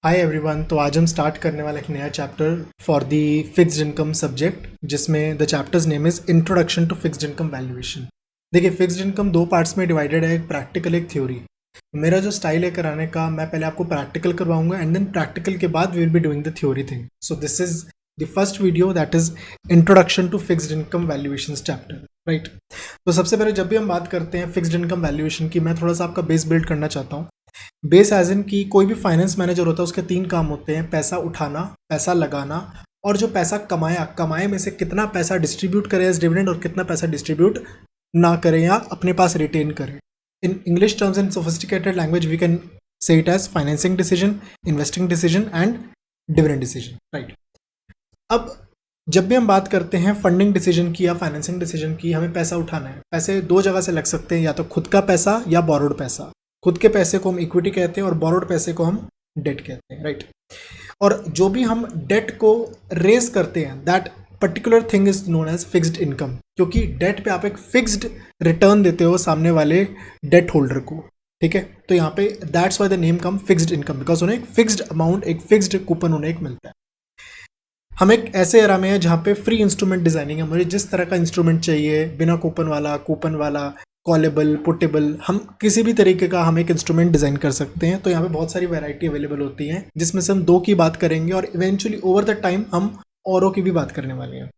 Hi everyone. तो आज हम स्टार्ट करने वाला एक नया chapter for the fixed income subject, जिसमें the chapters name is introduction to fixed income valuation. देखिए, फिक्स्ड इनकम दो पार्ट्स में डिवाइडेड है, एक प्रैक्टिकल एक थ्योरी। मेरा जो स्टाइल है कराने का, मैं पहले आपको प्रैक्टिकल करवाऊंगा एंड देन प्रैक्टिकल के बाद we will be doing the theory thing. So this is the first video, that is introduction to fixed income valuation chapter, right. तो सबसे पहले जब भी हम बात करते हैं फिक्स्ड इनकम वैल्यूएशन की, मैं थोड़ा सा आपका बेस बिल्ड करना चाहता हूँ। बेस एज इन की कोई भी फाइनेंस मैनेजर होता है, उसके तीन काम होते हैं: पैसा उठाना, पैसा लगाना, और जो पैसा कमाए में से कितना पैसा डिस्ट्रीब्यूट करें एज डिविडेंड और कितना पैसा डिस्ट्रीब्यूट ना करें या अपने पास रिटेन करें। In English terms and sophisticated language we can say it as financing decision, investing decision and dividend decision, right. अब जब भी हम बात करते हैं फंडिंग डिसीजन की या फाइनेंसिंग डिसीजन की, हमें पैसा उठाना है। पैसे दो जगह से लग सकते हैं, या तो खुद का पैसा या बोरोड पैसा। खुद के पैसे को हम इक्विटी कहते हैं और बोरोड पैसे को हम डेट कहते हैं, राइट। और जो भी हम डेट को रेज करते हैं, that particular thing is known as fixed income, क्योंकि डेट पे आप एक फिक्स्ड रिटर्न देते हो सामने वाले डेट होल्डर को, ठीक है। तो यहाँ पे that's why the name come fixed income, because उन्हें एक फिक्स्ड अमाउंट, एक फिक्स्ड कूपन उन्हें एक मिलता है। हम एक ऐसे एरा में है जहाँ पे फ्री इंस्ट्रूमेंट डिजाइनिंग है। मुझे जिस तरह का इंस्ट्रूमेंट चाहिए, बिना कूपन वाला, कॉलेबल, पुटेबल, हम किसी भी तरीके का हम एक इंस्ट्रूमेंट डिजाइन कर सकते हैं। तो यहाँ पे बहुत सारी वैरायटी अवेलेबल होती है, जिसमें से हम दो की बात करेंगे और इवेंचुअली ओवर द टाइम हम औरों की भी बात करने वाले हैं।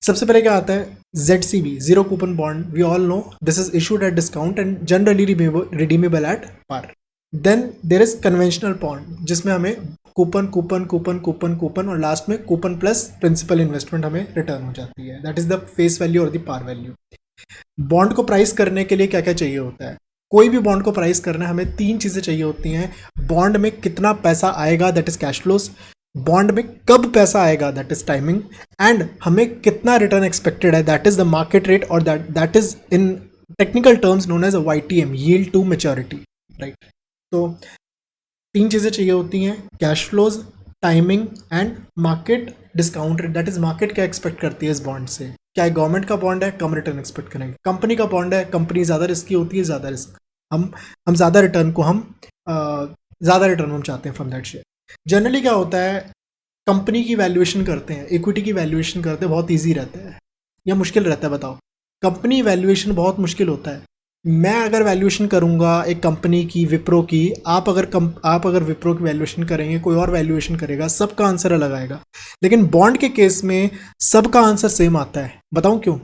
सबसे पहले क्या आता है? ZCB, zero coupon bond. We all know this is issued at discount and generally redeemable at par. Then there is conventional bond, जिसमें हमें कूपन और लास्ट में कूपन प्लस प्रिंसिपल इन्वेस्टमेंट हमें रिटर्न हो जाती है। That is the face value और द पार वैल्यू। बॉन्ड को प्राइस करने के लिए क्या क्या चाहिए होता है? कोई भी बॉन्ड को प्राइस करना है, हमें तीन चीजें चाहिए होती हैं। बॉन्ड में कितना पैसा आएगा, that is cash flows. Bond में कब पैसा आएगा, दैट इज टाइमिंग। एंड हमें कितना रिटर्न एक्सपेक्टेड है, that is the market rate, और that is in technical terms known as YTM, yield to maturity, right. तो तीन चीजें चाहिए होती हैं: cash flows, timing and market discount rate. That is market क्या एक्सपेक्ट करती है इस बॉन्ड से। क्या गवर्नमेंट का बॉन्ड है, कम रिटर्न एक्सपेक्ट करेंगे। कंपनी का बॉन्ड है, कंपनी ज़्यादा रिस्की होती है, ज़्यादा रिस्क, हम ज़्यादा रिटर्न को ज़्यादा रिटर्न हम चाहते हैं फ्रॉम दैट शेयर। जनरली क्या होता है, कंपनी की वैल्यूएशन करते हैं, इक्विटी की वैल्यूएशन करते हैं, बहुत ईजी रहता है या मुश्किल रहता है? बताओ। कंपनी वैल्यूएशन बहुत मुश्किल होता है। मैं अगर वैल्यूएशन करूंगा एक कंपनी की, विप्रो की, आप अगर विप्रो की वैल्यूएशन करेंगे, कोई और वैल्यूएशन करेगा, सबका आंसर अलग आएगा। लेकिन बॉन्ड के केस में सबका आंसर सेम आता है। बताऊं क्यों?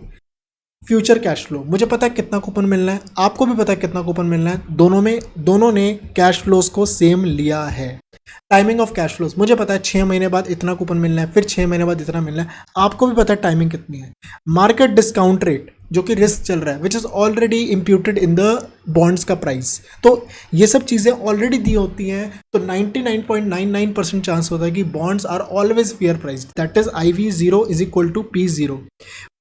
फ्यूचर कैश फ्लो, मुझे पता है कितना कूपन मिलना है, आपको भी पता है कितना कूपन मिलना है, दोनों ने कैश फ्लोज को सेम लिया है। टाइमिंग ऑफ कैश फ्लोज, मुझे पता है 6 महीने बाद इतना कूपन मिलना है, फिर 6 महीने बाद इतना मिलना है, आपको भी पता है टाइमिंग कितनी है। मार्केट डिस्काउंट रेट, जो कि रिस्क चल रहा है, which is already imputed in the bonds का प्राइस। तो ये सब चीज़ें ऑलरेडी दी होती हैं। तो 99.99% चांस होता है कि bonds are always fair price. That is IV0 is equal to P0।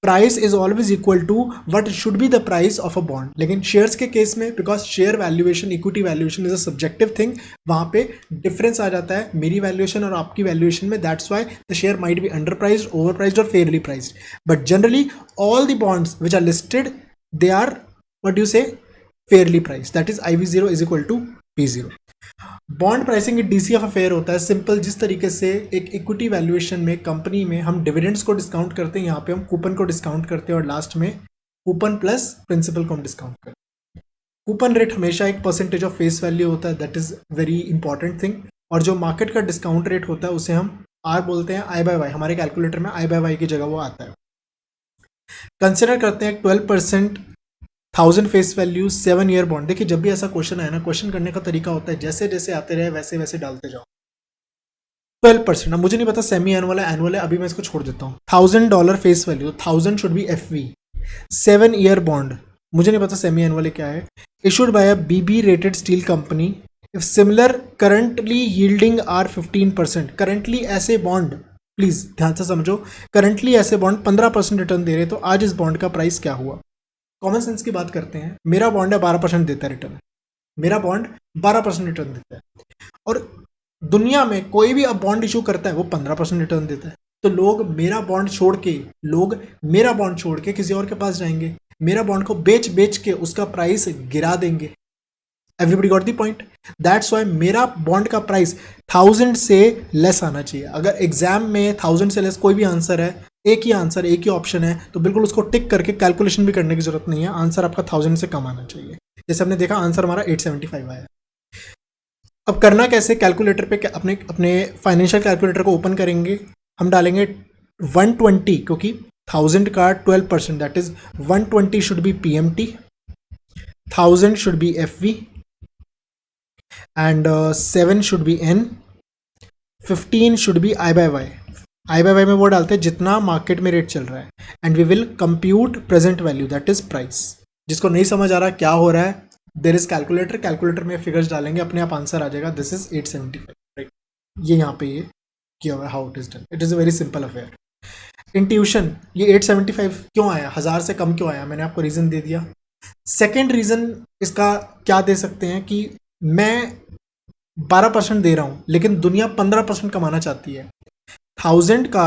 Price is always equal to what should be the price of a bond. लेकिन शेयर्स के केस में, because share valuation, equity valuation is a subjective thing, वहां पे difference आ जाता है मेरी valuation और आपकी वैल्यूएशन में। That's why the share might be under priced, over priced और fairly priced. But generally all the bonds which are listed, they are, what do you say, fairly priced. That is IV0 is equal to P0. Bond pricing एक DCF affair होता है, simple. जिस तरीके से एक equity valuation में, company में हम डिविडेंड्स को डिस्काउंट करते हैं, यहाँ पे हम कूपन को डिस्काउंट करते हैं और लास्ट में कूपन प्लस प्रिंसिपल को हम डिस्काउंट करते हैं। कूपन रेट हमेशा एक परसेंटेज ऑफ फेस वैल्यू होता है, that is very important thing. और जो मार्केट का डिस्काउंट रेट होता है उसे हम R बोलते हैं, I/Y। हमारे कैलकुलेटर में I/Y की जगह वो आता है। कंसिडर करते हैं 12% 1000 फेस वैल्यू 7 ईयर बॉन्ड। देखिए, जब भी ऐसा क्वेश्चन आए ना, क्वेश्चन करने का तरीका होता है जैसे जैसे आते रहे वैसे वैसे डालते जाओ। 12%, अब मुझे नहीं पता सेमी एनुअल है, एनुअल है, अभी मैं इसको छोड़ देता हूँ। $1000 face value, 1000 should be FV। 7 year bond, मुझे नहीं पता सेमी एनुअल क्या है। Issued by a BB rated steel company, if similar currently yielding are 15%। Currently ऐसे बॉन्ड, प्लीज ध्यान से समझो, करंटली ऐसे बॉन्ड 15% रिटर्न दे रहे, तो आज इस बॉन्ड का प्राइस क्या हुआ? कॉमन सेंस की बात करते हैं। मेरा बॉन्ड है 12% देता है रिटर्न, मेरा बॉन्ड 12% रिटर्न देता है, और दुनिया में कोई भी अब बॉन्ड इशू करता है वो 15% रिटर्न देता है। तो लोग मेरा बॉन्ड छोड़ के किसी और के पास जाएंगे, मेरा बॉन्ड को बेच के उसका प्राइस गिरा देंगे। Everybody got the point? That's why मेरा बॉन्ड का प्राइस 1000 से लेस आना चाहिए। अगर एग्जाम में 1000 से लेस कोई भी आंसर है, एक ही आंसर, एक ही ऑप्शन है, तो बिल्कुल उसको टिक करके कैलकुलेशन भी करने की जरूरत नहीं है, आंसर आपका 1000 से कम आना चाहिए। जैसे हमने देखा आंसर हमारा 875 आया। अब करना कैसे, कैलकुलेटर पे अपने अपने फाइनेंशियल कैलकुलेटर को ओपन करेंगे, हम डालेंगे 120, क्योंकि 1000 का 12%, that is 120 should be PMT, 1000 should be FV, and 7 should be N, 15 should be I by Y। I by Y में वो डालते हैं जितना मार्केट में रेट चल रहा है, and we will compute present value, that is price. जिसको नहीं समझ आ रहा क्या हो रहा है, देर इज कैलकुलेटर, कैलकुलेटर में फिगर्स डालेंगे, अपने आप आंसर आ जाएगा, दिस इज 875, राइट। ये यहाँ पे ये किया हुआ है, how it is done, it is a very simple affair. In tuition ये 875 क्यों आया, 1000 से कम क्यों आया, मैंने आपको रीजन दे दिया। सेकेंड रीजन इसका क्या दे सकते हैं कि मैं 12% दे रहा हूं, लेकिन दुनिया 15% कमाना चाहती है। 1000 का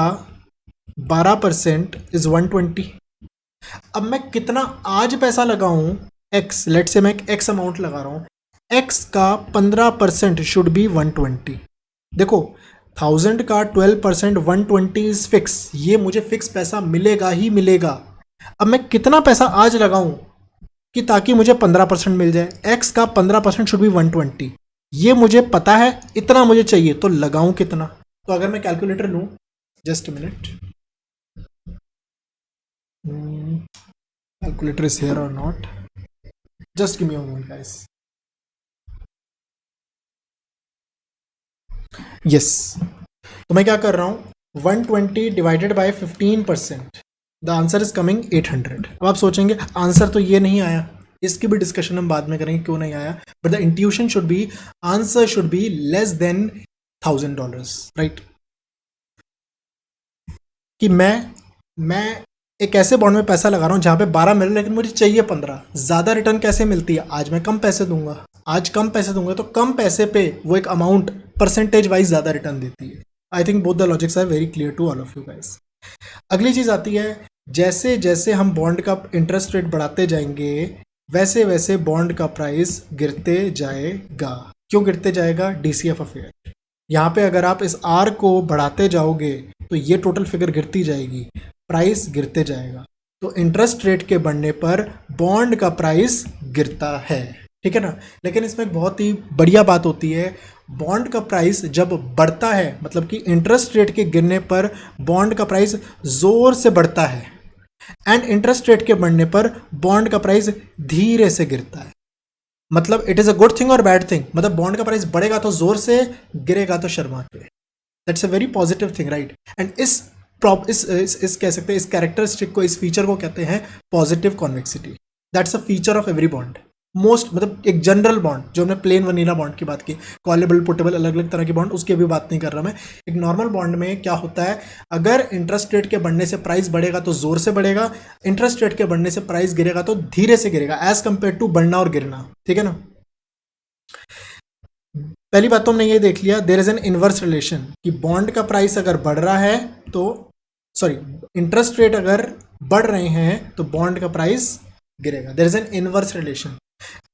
12% इज 120। अब मैं कितना आज पैसा लगाऊं, x, लेट से मैं एक x अमाउंट लगा रहा हूं, x का 15% शुड बी 120। देखो 1000 का 12% 120 इज फिक्स, ये मुझे फिक्स पैसा मिलेगा ही मिलेगा। अब मैं कितना पैसा आज लगाऊं कि ताकि मुझे 15% मिल जाए, x का 15% शुड बी 120, ये मुझे पता है, इतना मुझे चाहिए, तो लगाऊं कितना। तो अगर मैं कैलकुलेटर लूं, just minute, calculator is here or not, just give me a moment guys। yes, तो मैं क्या कर रहा हूं, 120 divided by 15%, the answer is coming 800। अब आप सोचेंगे आंसर तो ये नहीं आया, इसकी भी डिस्कशन हम बाद में करेंगे क्यों नहीं आया, but the intuition should be answer should be less than $1000, right. कि मैं एक ऐसे बॉन्ड में पैसा लगा रहा हूं जहां पे 12 मिल रहा है, लेकिन मुझे चाहिए 15। ज्यादा रिटर्न कैसे मिलती है, आज मैं कम पैसे दूंगा, आज कम पैसे दूंगा, तो कम पैसे पे वो एक अमाउंट परसेंटेज वाइज ज्यादा रिटर्न देती है। I think both the logics are very clear to all of you guys. अगली चीज आती है, जैसे जैसे हम बॉन्ड का इंटरेस्ट रेट बढ़ाते जाएंगे, वैसे वैसे बॉन्ड का प्राइस गिरते जाएगा। क्यों गिरते जाएगा, DCF अफेयर। यहाँ पे अगर आप इस R को बढ़ाते जाओगे तो ये टोटल फिगर गिरती जाएगी, प्राइस गिरते जाएगा। तो इंटरेस्ट रेट के बढ़ने पर बॉन्ड का प्राइस गिरता है, ठीक है ना। लेकिन इसमें एक बहुत ही बढ़िया बात होती है, बॉन्ड का प्राइस जब बढ़ता है, मतलब कि इंटरेस्ट रेट के गिरने पर बॉन्ड का प्राइस जोर से बढ़ता है, एंड इंटरेस्ट रेट के बढ़ने पर बॉन्ड का प्राइस धीरे से गिरता है। मतलब it is a good thing और बैड थिंग, मतलब बॉन्ड का प्राइस बढ़ेगा तो जोर से, गिरेगा तो शर्मा के। That's a very positive thing, right. And इस कह सकते हैं इस कैरेक्टरिस्टिक को, इस फीचर को कहते हैं positive convexity. That's a feature of every bond. Most, मतलब एक जनरल बॉन्ड, जो हमने प्लेन वनीला बॉन्ड की बात की, कॉलेबल पुटेबल अलग अलग तरह के बॉन्ड, उसकी अभी बात नहीं कर रहा मैं। एक नॉर्मल बॉन्ड में क्या होता है, अगर इंटरेस्ट रेट के बढ़ने से प्राइस बढ़ेगा तो जोर से बढ़ेगा, इंटरेस्ट रेट के बढ़ने से प्राइस गिरेगा तो धीरे से गिरेगा, एज कंपेयर टू बढ़ना और गिरना, ठीक है ना। पहली बात तो हमने ये देख लिया, there is an inverse relation, कि बॉन्ड का प्राइस अगर बढ़ रहा है तो, सॉरी, इंटरेस्ट रेट अगर बढ़ रहे हैं तो बॉन्ड का प्राइस गिरेगा। There is an inverse relation.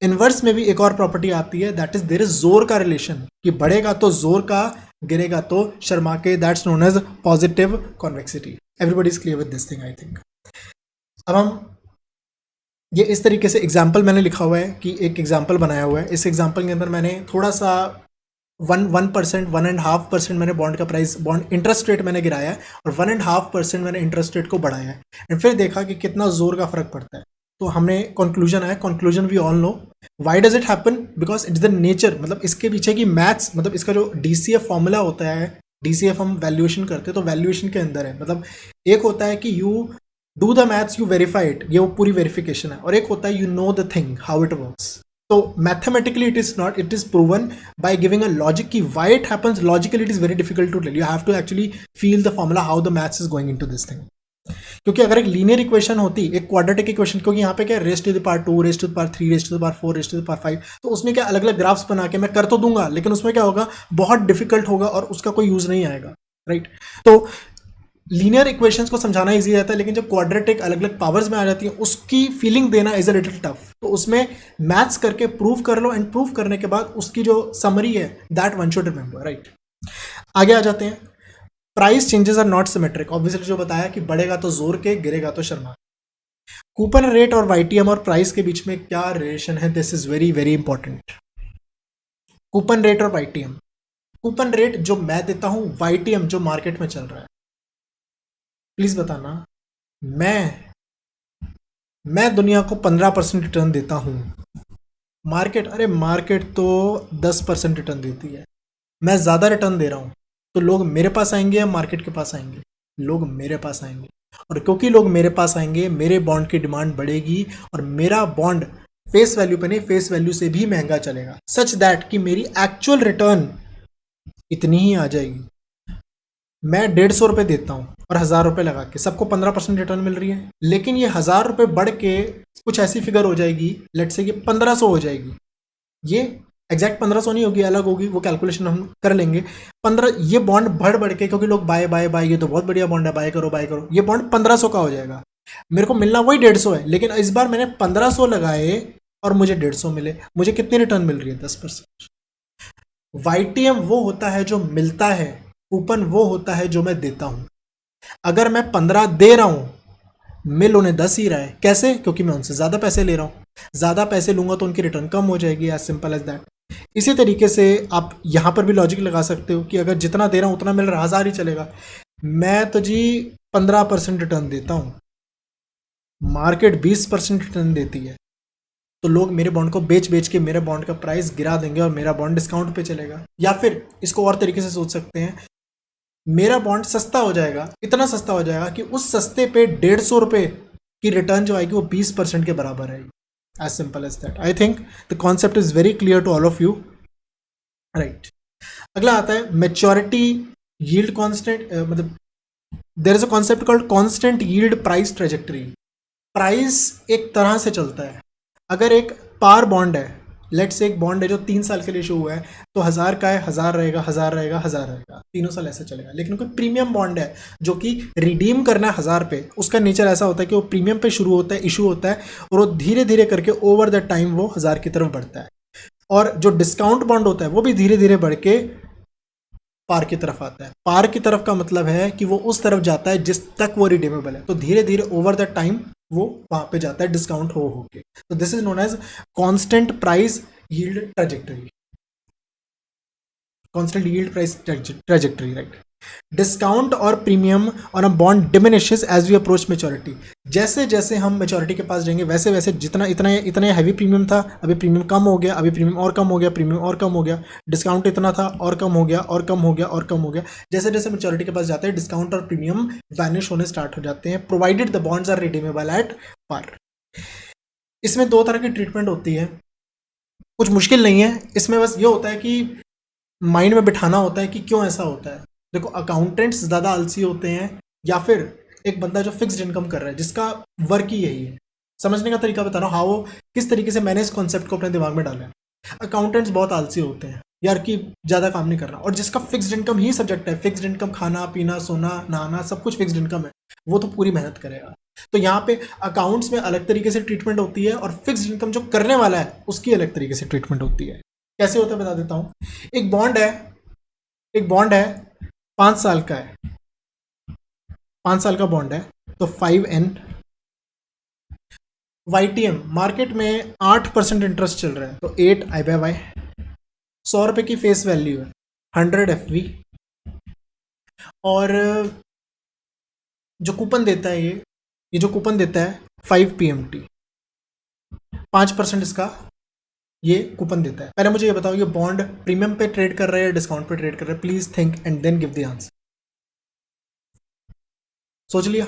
Inverse में भी एक और प्रॉपर्टी आती है, दैट इज देयर इज जोर का रिलेशन, कि बढ़ेगा तो जोर का, गिरेगा तो शर्मा के। That's known as positive convexity. Everybody is clear with this thing I think. अब हम ये इस तरीके से एग्जाम्पल मैंने लिखा हुआ है कि एक एग्जाम्पल बनाया हुआ है, इस एग्जाम्पल के अंदर मैंने थोड़ा सा 1.5% मैंने बॉन्ड का प्राइस, बॉन्ड इंटरेस्ट रेट मैंने गिराया है, और 1.5% मैंने इंटरेस्ट रेट को बढ़ाया है, एंड फिर देखा कि कितना जोर का फर्क पड़ता है। तो हमने कंक्लूजन आया, conclusion we all know why does it happen, because it's the nature, मतलब इसके पीछे की मैथ्स, मतलब इसका जो DCF फॉर्मूला होता है, DCF हम वैल्यूएशन करते हैं तो वैल्यूएशन के अंदर है, मतलब एक होता है कि you do the maths, you verify it, ये वो पूरी वेरिफिकेशन है, और एक होता है you know the thing how it works. तो mathematically it is not, it is proven by giving a logic कि why it happens. Logically it is very difficult to tell, you have to actually feel the formula how the maths is going into this thing. क्योंकि अगर एक linear equation होती, एक quadratic equation, क्योंकि यहाँ पे क्या है, raise to the power 2, raise to the power 3, raise to the power 4, raise to the power 5, तो उसमें क्या अलग अलग ग्राफ्स बना के मैं कर तो दूंगा, लेकिन उसमें क्या होगा, बहुत डिफिकल्ट होगा और उसका कोई यूज नहीं आएगा, राइट। तो लीनियर इक्वेशंस को समझाना इजी रहता है, लेकिन जब क्वाड्रेटिक अलग अलग पावर्स में आ जाती है उसकी फीलिंग देना इज अ लिटिल टफ। तो उसमें मैथ्स करके प्रूव कर लो, एंड प्रूव करने के बाद उसकी जो समरी है that one should remember, right. आगे आ जाते हैं। Price changes are not symmetric, obviously जो बताया कि बढ़ेगा तो जोर के, गिरेगा तो शर्मा। कूपन रेट और वाईटीएम और प्राइस के बीच में क्या रिलेशन है, this is very very important. Coupon rate और वाईटीएम, कूपन रेट जो मैं देता हूं, वाईटीएम जो मार्केट में चल रहा है, प्लीज बताना। मैं दुनिया को 15% रिटर्न देता हूं, मार्केट, अरे मार्केट तो 10% रिटर्न देती है, मैं ज़्यादा रिटर्न दे रहा हूं, तो लोग मेरे पास आएंगे या मार्केट के पास आएंगे? लोग मेरे पास आएंगे, और क्योंकि लोग मेरे पास आएंगे मेरे बॉन्ड की डिमांड बढ़ेगी, और मेरा बॉन्ड फेस वैल्यू पे नहीं, फेस वैल्यू से भी महंगा चलेगा, सच दैट कि मेरी एक्चुअल रिटर्न इतनी ही आ जाएगी। मैं 150 रुपये देता हूँ और 1000 रुपये लगा के सबको 15% रिटर्न मिल रही है, लेकिन ये 1000 रुपये बढ़ के कुछ ऐसी फिगर हो जाएगी, लेट से कि 1500 हो जाएगी। ये एग्जैक्ट 1500 नहीं होगी, अलग होगी, वो कैलकुलेशन हम कर लेंगे। 15, ये बॉन्ड बढ़ के, क्योंकि लोग बाय बाय बाय, ये तो बहुत बढ़िया बॉन्ड है, बाय करो बाय करो, ये बॉन्ड 1500 का हो जाएगा। मेरे को मिलना वही 150 है, लेकिन इस बार मैंने 1500 लगाए और मुझे 150 मिले। मुझे कितनी रिटर्न मिल रही है? 10%। वाईटीएम वो होता है जो मिलता है, कूपन वो होता है जो मैं देता हूं। अगर मैं 15 दे रहा हूं, मिल उन्हें 10 ही रहा है। कैसे? क्योंकि मैं उनसे ज्यादा पैसे ले रहा हूं, ज्यादा पैसे लूंगा तो उनकी रिटर्न कम हो जाएगी, एज सिंपल एज दैट। इसी तरीके से आप यहां पर भी लॉजिक लगा सकते हो कि अगर जितना दे रहा हूं उतना मिल रहा, 1000 ही चलेगा। मैं तो जी 15% रिटर्न देता हूं, मार्केट 20% रिटर्न देती है, तो लोग मेरे बॉन्ड को बेच बेच के मेरे बॉन्ड का प्राइस गिरा देंगे और मेरा बॉन्ड डिस्काउंट पे चलेगा। या फिर इसको और तरीके से सोच सकते हैं, मेरा बॉन्ड सस्ता हो जाएगा, इतना सस्ता हो जाएगा कि उस सस्ते पे 150 रुपये की रिटर्न जो आएगी वो 20% के बराबर आएगी, as simple as that. I think the concept is very clear to all of you, right. अगला आता है मेच्योरिटी यील्ड कांस्टेंट, मतलब there is a concept called constant yield price trajectory. Price एक तरह से चलता है। अगर एक पार बॉन्ड है, लेट से एक बॉन्ड है जो 3 साल के लिए इशू हुआ है, तो 1000 का है, 1000 रहेगा, 1000 रहेगा, 1000 रहेगा, 3 साल ऐसे चलेगा। लेकिन कोई प्रीमियम बॉन्ड है जो कि रिडीम करना है 1000 पे, उसका नेचर ऐसा होता है कि वो प्रीमियम पे शुरू होता है, इशू होता है, और वो धीरे धीरे करके ओवर द टाइम वो 1000 की तरफ बढ़ता है। और जो डिस्काउंट बॉन्ड होता है वो भी धीरे धीरे बढ़ के पार की तरफ आता है। पार की तरफ का मतलब है कि वो उस तरफ जाता है जिस तक वो रिडीमेबल है, तो धीरे धीरे ओवर द टाइम वो वहां पे जाता है डिस्काउंट हो के। तो this is known as constant price yield trajectory, constant yield price trajectory, right. Discount और premium on a bond diminishes as we approach maturity. जैसे जैसे हम मेच्योरिटी के पास जाएंगे वैसे वैसे जितना इतना हैवी प्रीमियम था, अभी प्रीमियम कम हो गया, अभी प्रीमियम और कम हो गया, प्रीमियम और कम हो गया, डिस्काउंट इतना था और कम हो गया और कम हो गया और कम हो गया। जैसे जैसे मेच्योरिटी के पास जाते हैं डिस्काउंट और प्रीमियम वैनिश होने स्टार्ट हो जाते हैं, provided the bonds are redeemable at par. इसमें 2 तरह की ट्रीटमेंट होती है, कुछ मुश्किल नहीं है इसमें, बस ये होता है कि माइंड में बिठाना होता है कि क्यों ऐसा होता है। देखो, अकाउंटेंट्स ज़्यादा आलसी होते हैं, या फिर एक बंदा जो फिक्स्ड इनकम कर रहा है जिसका वर्क ही यही है। समझने का तरीका बता रहा हूँ, हाँ, वो किस तरीके से मैंने इस कॉन्सेप्ट को अपने दिमाग में डाला है। अकाउंटेंट्स बहुत आलसी होते हैं यार, कि ज़्यादा काम नहीं करना, और जिसका फिक्स्ड इनकम ही सब्जेक्ट है, फिक्स्ड इनकम, खाना पीना सोना नहाना सब कुछ फिक्स्ड इनकम है, वो तो पूरी मेहनत करेगा। तो यहाँ पे अकाउंट्स में अलग तरीके से ट्रीटमेंट होती है, और फिक्स्ड इनकम जो करने वाला है उसकी अलग तरीके से ट्रीटमेंट होती है। कैसे होता है बता देता हूँ। एक बॉन्ड है 5 साल का है, 5 साल का बॉन्ड है, तो 5N। YTM मार्केट में 8% इंटरेस्ट चल रहा है, तो 8I/Y। 100 रुपये की फेस वैल्यू है, 100 FV। और जो कूपन देता है ये जो कूपन देता है 5 PMT, 5% इसका ये कूपन देता है। पहले मुझे ये बताओ, ये बॉन्ड प्रीमियम पे ट्रेड कर रहा है या डिस्काउंट पे ट्रेड कर रहा है? Please think and then give the answer. सोच लिया?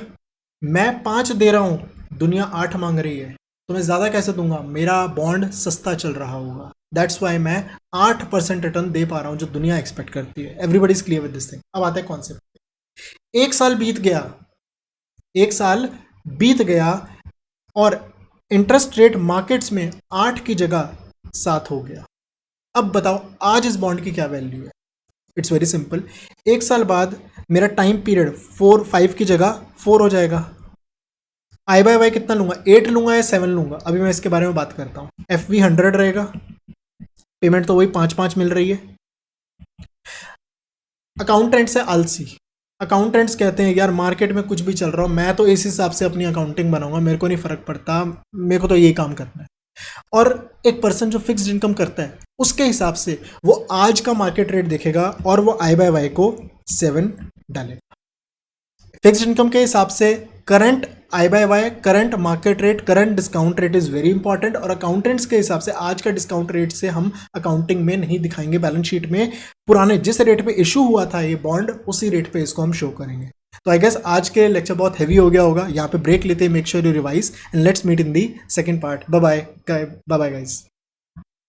मैं 5 दे रहा हूं, दुनिया 8 मांग रही है, तो मैं ज्यादा कैसे दूंगा? मेरा बॉन्ड सस्ता चल रहा होगा, दैट्स वाई मैं 8% रिटर्न दे पा रहा हूं जो दुनिया एक्सपेक्ट करती है। Everybody is clear with this thing. अब आता है कॉन्सेप्ट। 1 साल बीत गया, 1 साल बीत गया, और इंटरेस्ट रेट मार्केट्स में 8 की जगह 7 हो गया। अब बताओ आज इस बॉन्ड की क्या वैल्यू है? It's very simple. 1 साल बाद मेरा टाइम पीरियड 5 की जगह 4 हो जाएगा। आई बाय वाई कितना लूंगा, 8 लूंगा या 7 लूंगा, अभी मैं इसके बारे में बात करता हूँ। एफ वी 100 रहेगा, पेमेंट तो वही 5-5 मिल रही है। अकाउंटेंट्स है आलसी। अकाउंटेंट्स कहते हैं यार मार्केट में कुछ भी चल रहा हो, मैं तो इस हिसाब से अपनी अकाउंटिंग बनाऊंगा, मेरे को नहीं फर्क पड़ता, मेरे को तो यही काम करना है। और एक पर्सन जो फिक्स्ड इनकम करता है उसके हिसाब से वो आज का मार्केट रेट देखेगा और वो आई बाय वाई को 7 डालेगा। फिक्स्ड इनकम के हिसाब से current I by Y, current market rate, current discount rate is very important. और अकाउंटेंट्स के हिसाब से आज का डिस्काउंट रेट से हम अकाउंटिंग में नहीं दिखाएंगे बैलेंस शीट में, पुराने जिस रेट पे इशू हुआ था ये बॉन्ड उसी रेट पे इसको हम शो करेंगे। तो आई गेस आज के लेक्चर बहुत हैवी हो गया होगा, यहाँ पे ब्रेक लेते हैं, make sure you revise and let's meet in the second part. Bye bye guys.